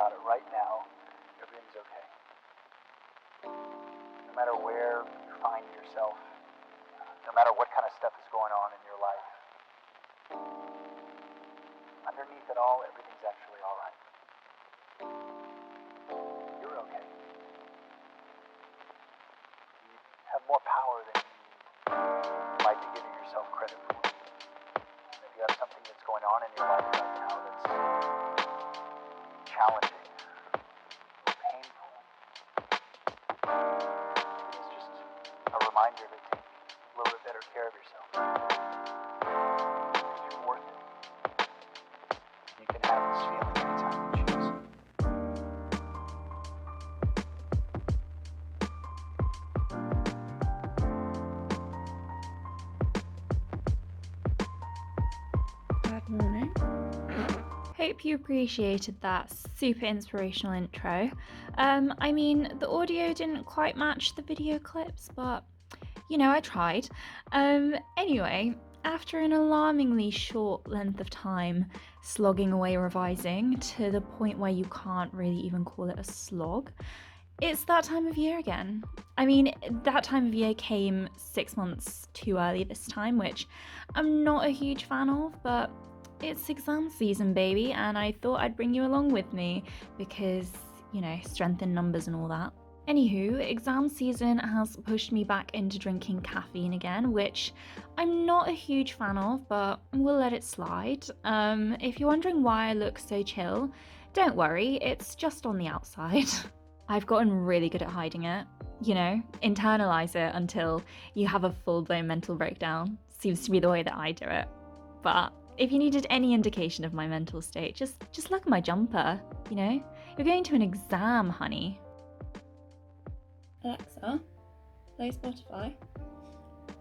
about it right now. Everything's okay. No matter where you find yourself, no matter what kind of stuff is going on in your life, underneath it all, everything's actually all right. You're okay. You have more power than you might be giving yourself credit for. And if you have something that's going on in your life right now that's challenging or painful, it's just a reminder to take a little bit better care of yourself. Because you're worth it. You can have this feeling anytime you choose. Bad morning. Hope you appreciated that super inspirational intro. I mean, the audio didn't quite match the video clips, but you know, I tried. Anyway, after an alarmingly short length of time slogging away revising to the point where you can't really even call it a slog, it's that time of year again. I mean, that time of year came 6 months too early this time, which I'm not a huge fan of, but it's exam season, baby, and I thought I'd bring you along with me because, you know, strength in numbers and all that. Anywho, exam season has pushed me back into drinking caffeine again, which I'm not a huge fan of, but we'll let it slide. If you're wondering why I look so chill, don't worry, it's just on the outside. I've gotten really good at hiding it. You know, internalize it until you have a full-blown mental breakdown. Seems to be the way that I do it. But if you needed any indication of my mental state, just look at my jumper, you know? You're going to an exam, honey. Alexa, play Spotify.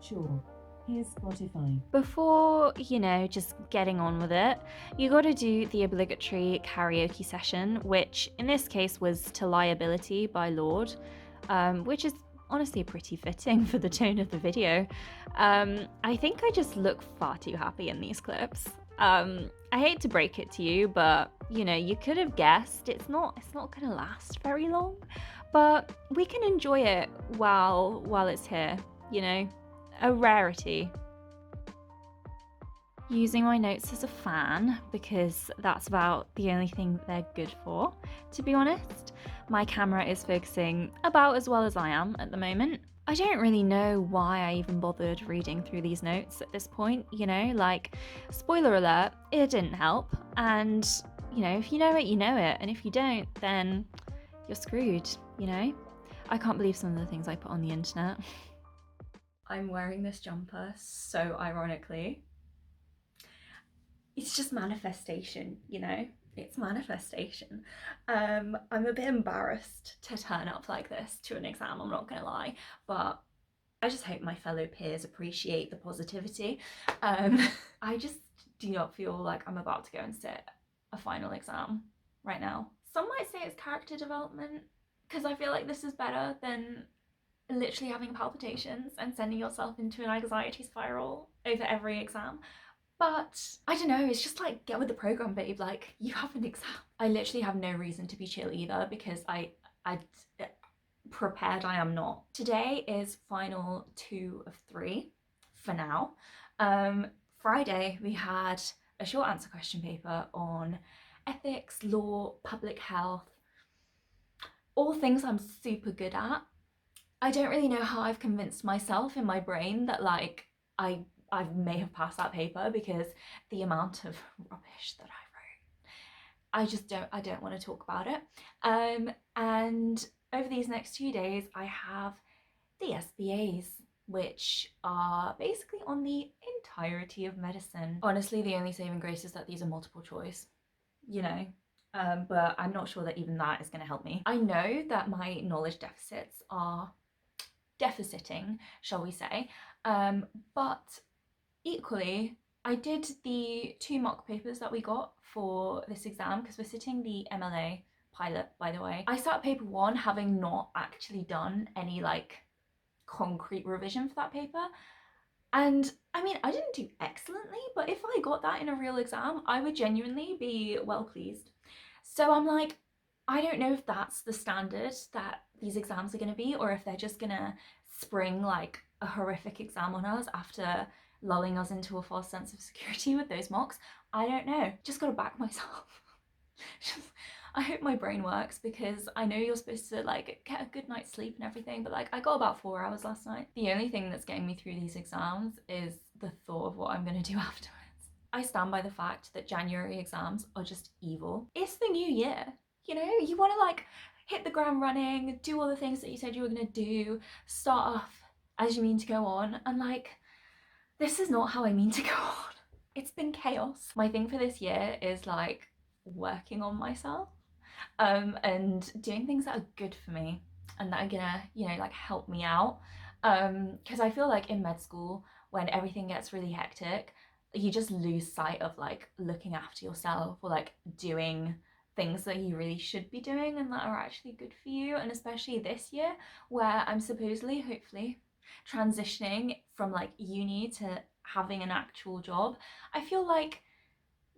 Sure, here's Spotify. Before, you know, just getting on with it, you gotta do the obligatory karaoke session, which in this case was To Liability by Lorde, which is honestly pretty fitting for the tone of the video. I think I just look far too happy in these clips. I hate to break it to you, but you know, you could have guessed it's not gonna last very long, but we can enjoy it while it's here, you know, a rarity. Using my notes as a fan because that's about the only thing they're good for, to be honest. My camera is focusing about as well as I am at the moment. I don't really know why I even bothered reading through these notes at this point, you know, like, spoiler alert, it didn't help. And, you know, if you know it, you know it. And if you don't, then you're screwed, you know? I can't believe some of the things I put on the internet. I'm wearing this jumper so ironically. It's just manifestation, you know? It's manifestation. I'm a bit embarrassed to turn up like this to an exam, I'm not gonna lie, but I just hope my fellow peers appreciate the positivity. I just do not feel like I'm about to go and sit a final exam right now. Some might say it's character development, because I feel like this is better than literally having palpitations and sending yourself into an anxiety spiral over every exam. But I don't know, it's just like, get with the program, babe, like, you have an exam. I literally have no reason to be chill either because I prepared I am not. Today is final 2 of 3 for now. Friday we had a short answer question paper on ethics, law, public health, all things I'm super good at. I don't really know how I've convinced myself in my brain that like I may have passed that paper because the amount of rubbish that I wrote. I don't want to talk about it. And over these next 2 days, I have the SBAs, which are basically on the entirety of medicine. Honestly, the only saving grace is that these are multiple choice, you know, but I'm not sure that even that is going to help me. I know that my knowledge deficits are deficiting, shall we say, but equally, I did the 2 mock papers that we got for this exam because we're sitting the MLA pilot, by the way. I sat paper 1 having not actually done any like concrete revision for that paper. And I mean, I didn't do excellently, but if I got that in a real exam, I would genuinely be well pleased. So I'm like, I don't know if that's the standard that these exams are going to be, or if they're just going to spring like a horrific exam on us after lulling us into a false sense of security with those mocks. I don't know. Just gotta back myself. I hope my brain works, because I know you're supposed to like get a good night's sleep and everything, but like I got about 4 hours last night. The only thing that's getting me through these exams is the thought of what I'm gonna do afterwards. I stand by the fact that January exams are just evil. It's the new year, you know? You wanna like hit the ground running, do all the things that you said you were gonna do, start off as you mean to go on, and like, this is not how I mean to go on. It's been chaos. My thing for this year is like working on myself, and doing things that are good for me and that are gonna, you know, like help me out. Because I feel like in med school, when everything gets really hectic, you just lose sight of like looking after yourself, or like doing things that you really should be doing and that are actually good for you. And especially this year, where I'm supposedly, hopefully, transitioning from like uni to having an actual job, I feel like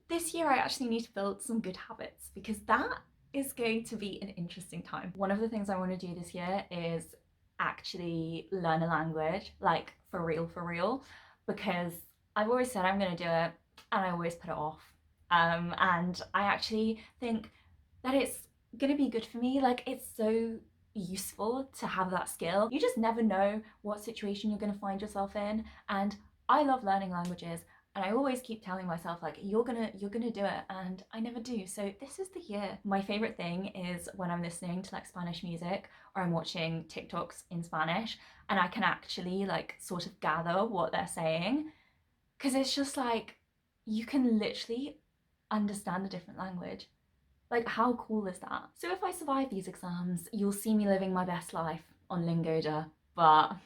this year I actually need to build some good habits, because that is going to be an interesting time. One of the things I want to do this year is actually learn a language, like for real, because I've always said I'm going to do it and I always put it off. And I actually think that it's going to be good for me. Like, it's so useful to have that skill. You just never know what situation you're going to find yourself in, and I love learning languages, and I always keep telling myself like, you're gonna do it, and I never do. So this is the year. My favorite thing is when I'm listening to like Spanish music, or I'm watching TikToks in Spanish, and I can actually like sort of gather what they're saying, because it's just like you can literally understand a different language. Like, how cool is that? So if I survive these exams, you'll see me living my best life on Lingoda, but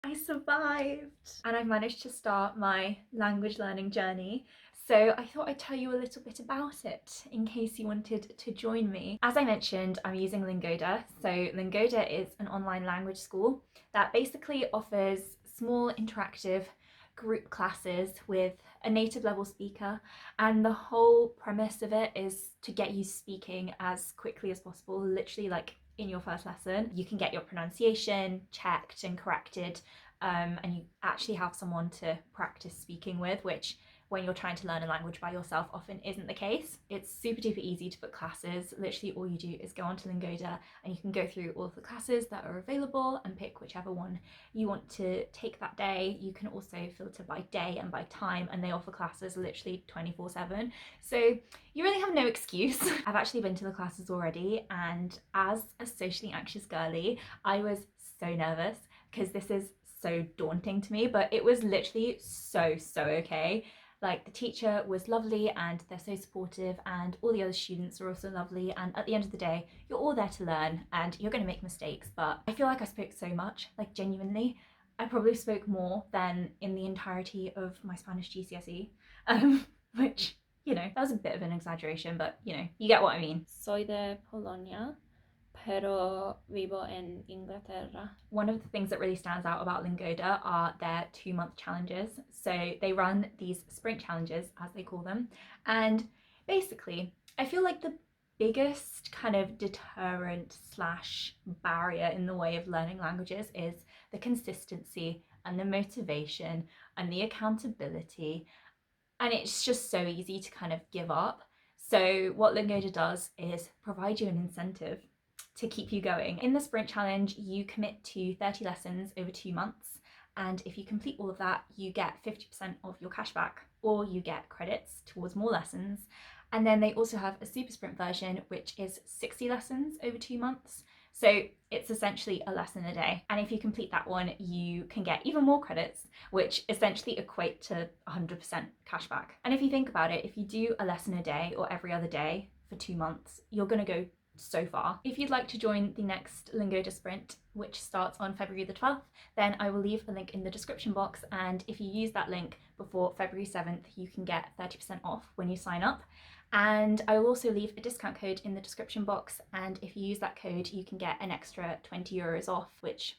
I survived, and I've managed to start my language learning journey. So I thought I'd tell you a little bit about it in case you wanted to join me. As I mentioned, I'm using Lingoda. So Lingoda is an online language school that basically offers small interactive group classes with a native level speaker, and the whole premise of it is to get you speaking as quickly as possible, literally like in your first lesson. You can get your pronunciation checked and corrected, and you actually have someone to practice speaking with, which when you're trying to learn a language by yourself often isn't the case. It's super duper easy to book classes. Literally all you do is go onto Lingoda and you can go through all of the classes that are available and pick whichever one you want to take that day. You can also filter by day and by time, and they offer classes literally 24/7. So you really have no excuse. I've actually been to the classes already, and as a socially anxious girly, I was so nervous because this is so daunting to me, but it was literally so okay. Like, the teacher was lovely and they're so supportive, and all the other students are also lovely, and at the end of the day you're all there to learn and you're going to make mistakes. But I feel like I spoke so much, like genuinely I probably spoke more than in the entirety of my Spanish GCSE, which, you know, that was a bit of an exaggeration, but you know, you get what I mean. Soy de Polonia, pero vivo en Inglaterra. One of the things that really stands out about Lingoda are their 2-month challenges. So they run these sprint challenges, as they call them, and basically I feel like the biggest kind of deterrent slash barrier in the way of learning languages is the consistency and the motivation and the accountability, and it's just so easy to kind of give up. So what Lingoda does is provide you an incentive to keep you going. In the sprint challenge, you commit to 30 lessons over 2 months, and if you complete all of that, you get 50% of your cash back, or you get credits towards more lessons. And then they also have a super sprint version, which is 60 lessons over 2 months. So it's essentially a lesson a day. And if you complete that one, you can get even more credits, which essentially equate to 100% cash back. And if you think about it, if you do a lesson a day or every other day for 2 months, you're gonna go so far. If you'd like to join the next Lingoda sprint, which starts on February the 12th, then I will leave a link in the description box, and if you use that link before February 7th, you can get 30% off when you sign up. And I will also leave a discount code in the description box, and if you use that code you can get an extra 20 euros off, which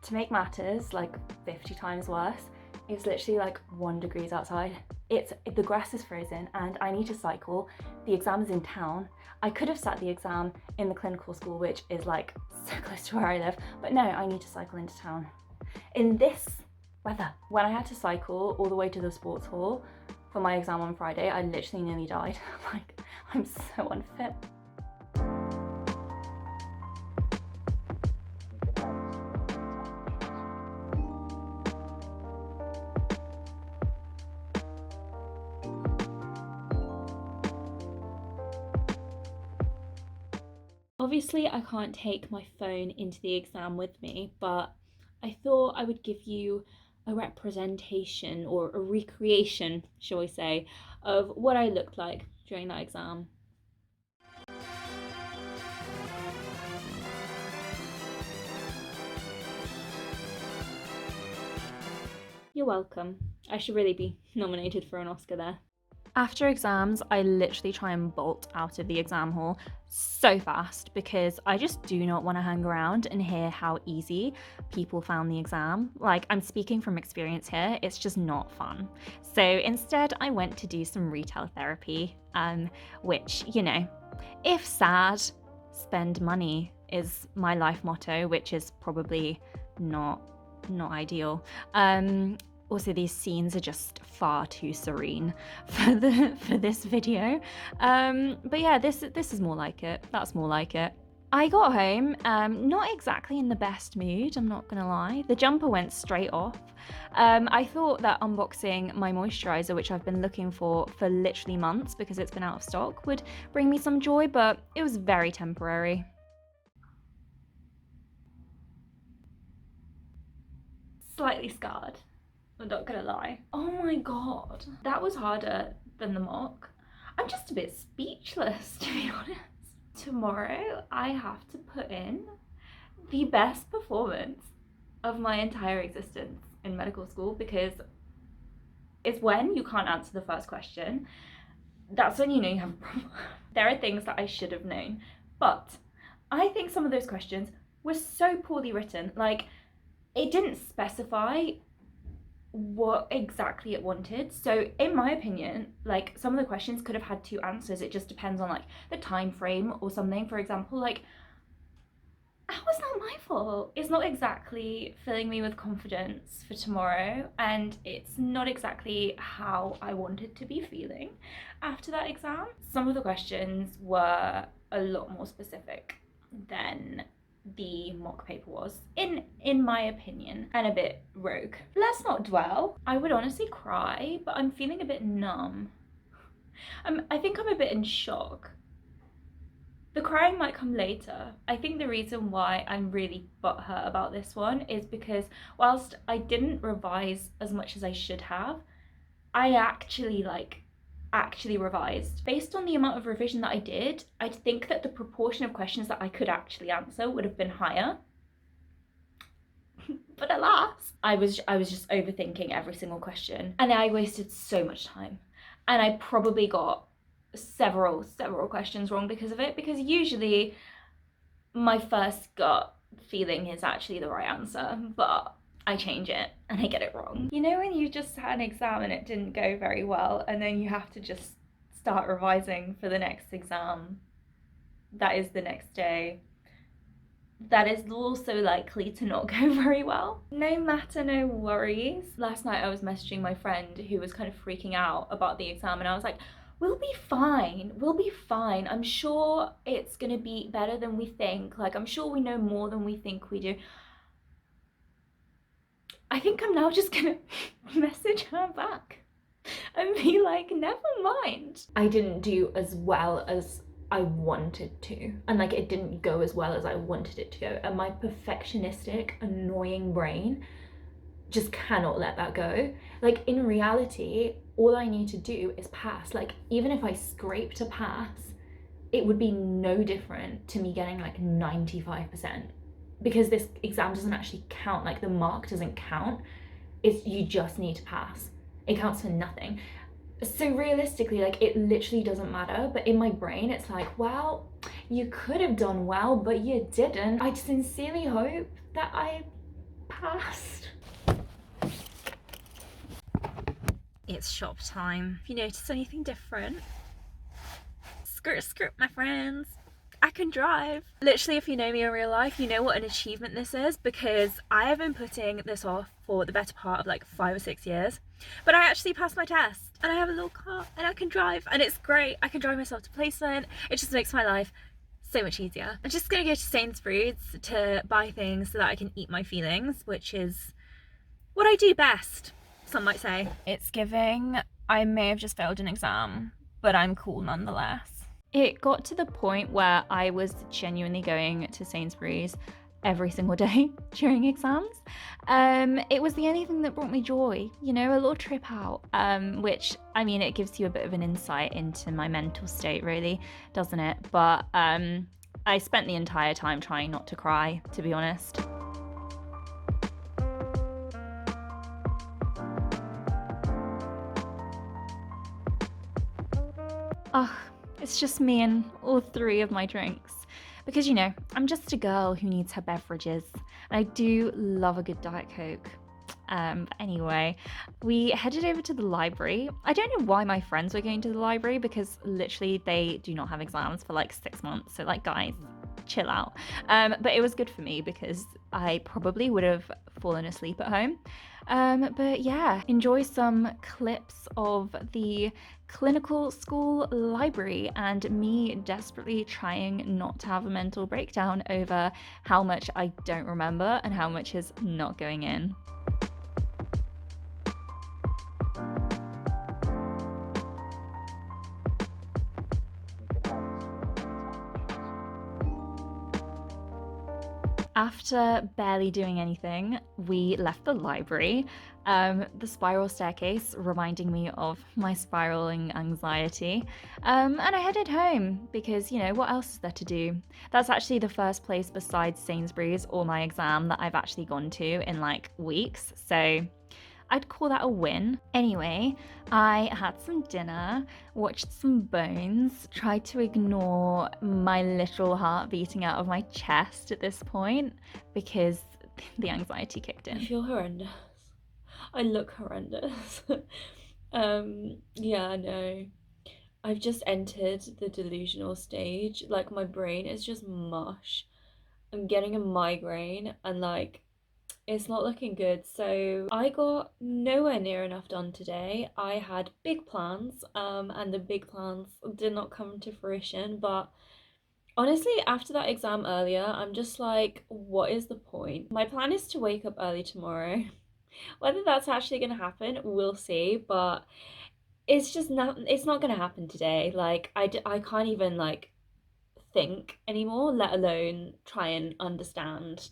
To make matters like 50 times worse, it's literally like 1 degree outside. The grass is frozen and I need to cycle. The exam is in town. I could have sat the exam in the clinical school, which is like so close to where I live, but no, I need to cycle into town. In this weather. When I had to cycle all the way to the sports hall for my exam on Friday, I literally nearly died. Like, I'm so unfit. Obviously, I can't take my phone into the exam with me, but I thought I would give you a representation or a recreation, shall we say, of what I looked like during that exam. You're welcome. I should really be nominated for an Oscar there. After exams, I literally try and bolt out of the exam hall so fast because I just do not want to hang around and hear how easy people found the exam. Like, I'm speaking from experience here, it's just not fun. So instead, I went to do some retail therapy, which, you know, if sad, spend money is my life motto, which is probably not ideal. Also, these scenes are just far too serene for this video. But yeah, this is more like it. That's more like it. I got home, not exactly in the best mood, I'm not gonna lie. The jumper went straight off. I thought that unboxing my moisturizer, which I've been looking for literally months because it's been out of stock, would bring me some joy, but it was very temporary. Slightly scarred. I'm not gonna lie. Oh my god, that was harder than the mock. I'm just a bit speechless, to be honest. Tomorrow, I have to put in the best performance of my entire existence in medical school because it's when you can't answer the first question. That's when you know you have a problem. There are things that I should have known, but I think some of those questions were so poorly written. Like, it didn't specify what exactly it wanted. So in my opinion, like, some of the questions could have had 2 answers. It just depends on like the time frame or something. For example, like, how is that my fault? It's not exactly filling me with confidence for tomorrow, and it's not exactly how I wanted to be feeling after that exam. Some of the questions were a lot more specific than the mock paper was, in my opinion, and a bit rogue. Let's not dwell. I would honestly cry, but I'm feeling a bit numb. I think I'm a bit in shock. The crying might come later. I think the reason why I'm really butthurt about this one is because whilst I didn't revise as much as I should have, I actually revised. Based on the amount of revision that I did, I think that the proportion of questions that I could actually answer would have been higher. But alas, I was just overthinking every single question, and I wasted so much time. And I probably got several questions wrong because of it, because usually my first gut feeling is actually the right answer, but I change it and I get it wrong. You know when you just had an exam and it didn't go very well, and then you have to just start revising for the next exam that is the next day, that is also likely to not go very well. No matter, no worries. Last night I was messaging my friend who was kind of freaking out about the exam, and I was like, we'll be fine, I'm sure it's gonna be better than we think, like, I'm sure we know more than we think we do. I think I'm now just gonna message her back and be like, never mind. I didn't do as well as I wanted to, and like, it didn't go as well as I wanted it to go, and my perfectionistic, annoying brain just cannot let that go. Like, in reality, all I need to do is pass. Like, even if I scrape to pass, it would be no different to me getting like 95%, because this exam doesn't actually count. Like, the mark doesn't count. You just need to pass. It counts for nothing. So realistically, like, it literally doesn't matter, but in my brain it's like, well, you could have done well, but you didn't. I sincerely hope that I passed. It's shop time. If you notice anything different, skirt skirt my friends, I can drive. Literally, if you know me in real life, you know what an achievement this is, because I have been putting this off for the better part of like 5 or 6 years, but I actually passed my test and I have a little car and I can drive and it's great. I can drive myself to placement. It just makes my life so much easier. I'm just gonna go to Sainsbury's to buy things so that I can eat my feelings, which is what I do best, some might say. It's giving, I may have just failed an exam, but I'm cool nonetheless. It got to the point where I was genuinely going to Sainsbury's every single day during exams. It was the only thing that brought me joy, you know, a little trip out, which, I mean, it gives you a bit of an insight into my mental state, really, doesn't it? But I spent the entire time trying not to cry, to be honest. Oh, it's just me and all 3 of my drinks. Because, you know, I'm just a girl who needs her beverages. And I do love a good Diet Coke. Anyway, we headed over to the library. I don't know why my friends were going to the library, because literally they do not have exams for like 6 months. So like, guys, chill out. But it was good for me because I probably would have fallen asleep at home. But yeah, enjoy some clips of the clinical school library and me desperately trying not to have a mental breakdown over how much I don't remember and how much is not going in. After barely doing anything, we left the library, the spiral staircase reminding me of my spiraling anxiety, and I headed home because, you know, what else is there to do? That's actually the first place besides Sainsbury's or my exam that I've actually gone to in like weeks, so I'd call that a win. Anyway, I had some dinner, watched some Bones, tried to ignore my literal heart beating out of my chest at this point because the anxiety kicked in. I feel horrendous. I look horrendous. Yeah, no. I've just entered the delusional stage. Like, my brain is just mush. I'm getting a migraine and like it's not looking good. So I got nowhere near enough done today. I had big plans, and the big plans did not come to fruition. But honestly, after that exam earlier, I'm just like, what is the point? My plan is to wake up early tomorrow. Whether that's actually gonna happen, we'll see. But it's not gonna happen today. Like, I can't even like think anymore, let alone try and understand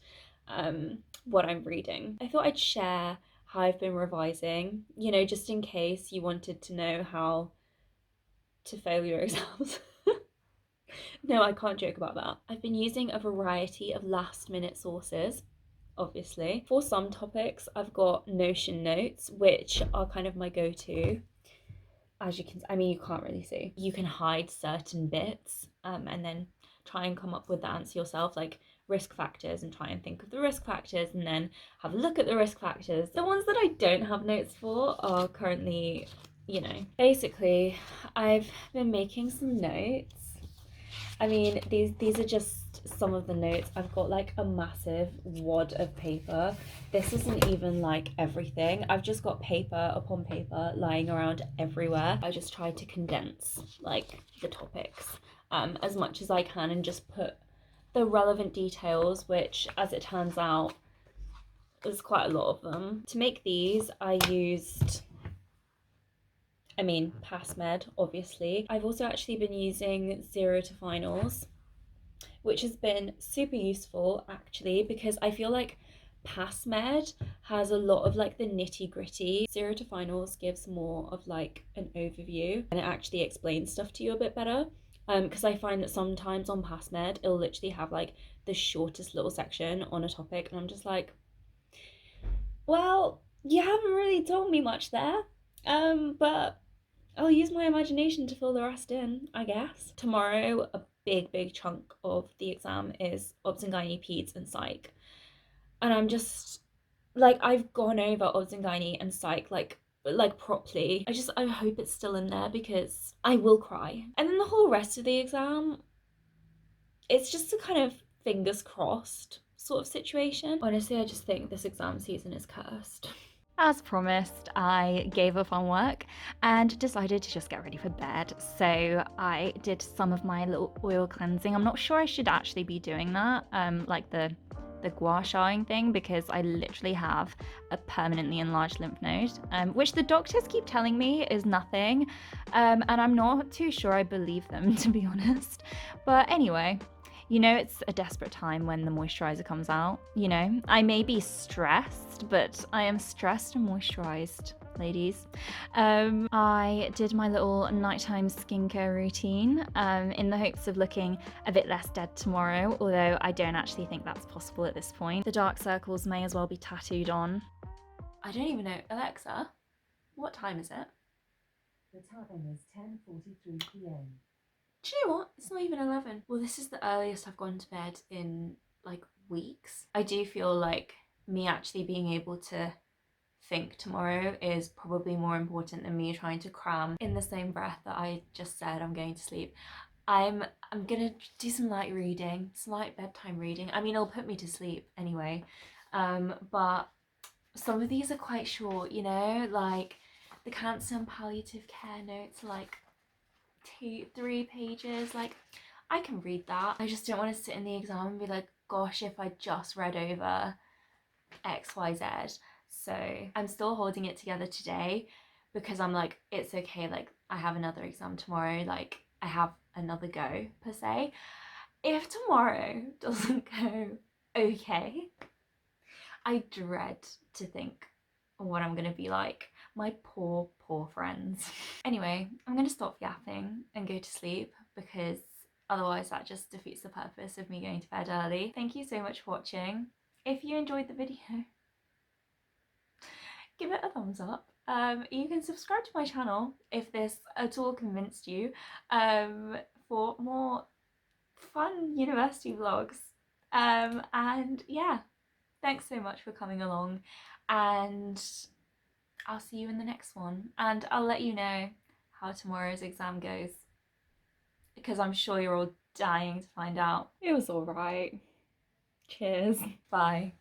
what I'm reading. I thought I'd share how I've been revising, you know, just in case you wanted to know how to fail your exams. No, I can't joke about that. I've been using a variety of last minute sources, obviously. For some topics, I've got Notion notes, which are kind of my go-to. As you can, I mean, you can't really see. You can hide certain bits and then try and come up with the answer yourself, like risk factors, and try and think of the risk factors and then have a look at the risk factors. The ones that I don't have notes for are currently, you know, basically I've been making some notes. I mean, these are just some of the notes. I've got like a massive wad of paper. This isn't even like everything. I've just got paper upon paper lying around everywhere. I just try to condense like the topics as much as I can and just put the relevant details, which as it turns out there's quite a lot of them. To make these I used PassMed, obviously. I've also actually been using Zero to Finals, which has been super useful actually, because I feel like PassMed has a lot of like the nitty gritty. Zero to Finals gives more of like an overview and it actually explains stuff to you a bit better. Because I find that sometimes on PassMed it'll literally have like the shortest little section on a topic and I'm just like, well, you haven't really told me much there. But I'll use my imagination to fill the rest in, I guess. Tomorrow, a big chunk of the exam is Obs and Gynae, Peds and Psych. And I'm just like I've gone over odds and gynae and psych like properly. I hope it's still in there because I will cry. And then the whole rest of the exam, it's just a kind of fingers crossed sort of situation. Honestly, I just think this exam season is cursed. As promised, I gave up on work and decided to just get ready for bed. So I did some of my little oil cleansing. I'm not sure I should actually be doing that, like the gua shaing thing, because I literally have a permanently enlarged lymph node, which the doctors keep telling me is nothing, and I'm not too sure I believe them, to be honest. But anyway, you know, it's a desperate time when the moisturizer comes out. You know, I may be stressed, but I am stressed and moisturized, ladies. I did my little nighttime skincare routine in the hopes of looking a bit less dead tomorrow, although I don't actually think that's possible at this point. The dark circles may as well be tattooed on. I don't even know. Alexa, what time is it? The time is 10:43 p.m. Do you know what? It's not even 11. Well, this is the earliest I've gone to bed in like weeks. I do feel like me actually being able to think tomorrow is probably more important than me trying to cram in the same breath that I just said I'm going to sleep. I'm gonna do some light reading, some light bedtime reading. I mean, it'll put me to sleep anyway, but some of these are quite short, you know, like the cancer and palliative care notes are like 2-3 pages. Like, I can read that. I just don't want to sit in the exam and be like, gosh, if I just read over XYZ. So I'm still holding it together today because I'm like, it's okay, like I have another exam tomorrow, like I have another go per se. If tomorrow doesn't go okay, I dread to think what I'm gonna be like. My poor friends. Anyway, I'm gonna stop yapping and go to sleep because otherwise that just defeats the purpose of me going to bed early. Thank you so much for watching. If you enjoyed the video, give it a thumbs up. You can subscribe to my channel if this at all convinced you, for more fun university vlogs. And yeah, thanks so much for coming along, and I'll see you in the next one, and I'll let you know how tomorrow's exam goes because I'm sure you're all dying to find out. It was alright. Cheers. Bye.